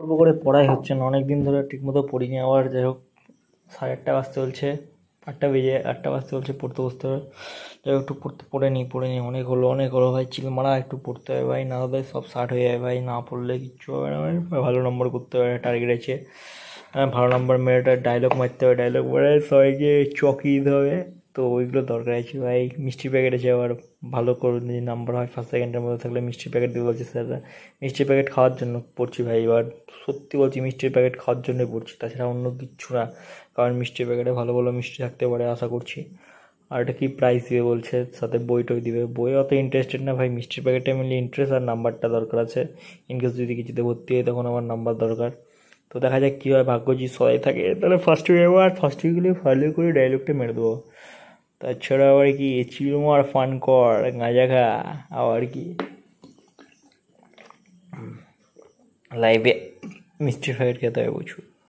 অল্প করে পড়াই হচ্ছে না, অনেক দিন ধরে ঠিকমতো পড়িনি। আবার যাই হোক, 8:30 বাজতে চলছে, 8টা বাজতে চলছে, পড়তে বসতে হবে। যাই হোক, একটু পড়ে নি, অনেক হলো ভাই, চিল মারা, একটু পড়তে হবে ভাই, না হলে সব ষাট হয়ে যাবে ভাই, না পড়লে কিচ্ছু হবে না ভাই। ভালো নম্বর করতে হবে, টার্গেট আছে। ভালো নম্বর মেরে একটা ডায়লগ মারতে হবে, ডায়লগ মারে সবাইকে চকিয়ে দিতে হবে। তো ওইগুলো দরকার আছে ভাই। মিষ্টি প্যাকেট আছে আবার, ভালো করে যদি নাম্বার হয় ফার্স্ট সেকেন্ডের মধ্যে থাকলে মিষ্টি প্যাকেট দিয়ে বলছে স্যাররা। মিষ্টি প্যাকেট খাওয়ার জন্য পড়ছি ভাই এবার, সত্যি বলছি, মিষ্টির প্যাকেট খাওয়ার জন্যই পড়ছি, তাছাড়া অন্য কিচ্ছু না। কারণ মিষ্টির প্যাকেটে ভালো ভালো মিষ্টি থাকতে পারে আশা করছি। আর এটা কি প্রাইস দিবে বলছে, সাথে বই টই দিবে। বই অত ইন্টারেস্টেড না ভাই, মিষ্টির প্যাকেটে মেনলি ইন্টারেস্ট আর নাম্বারটা দরকার আছে। ইনকেস যদি কিছুতে ভর্তি হয় তখন আমার নাম্বার দরকার। তো দেখা যাক কী হয়, ভাগ্য যদি সবাই থাকে তাহলে ফার্স্ট হয়ে যাবো, আর ফার্স্ট হয়ে গেলে ভালো করে ডায়লগটা মেরে দেবো। তাছাড়া আবার কি, চিল মার, ফান কর, গাঁজা খা, আবার কি লাইভে মিষ্টির প্যাকেট খেতে হবে প্রচুর।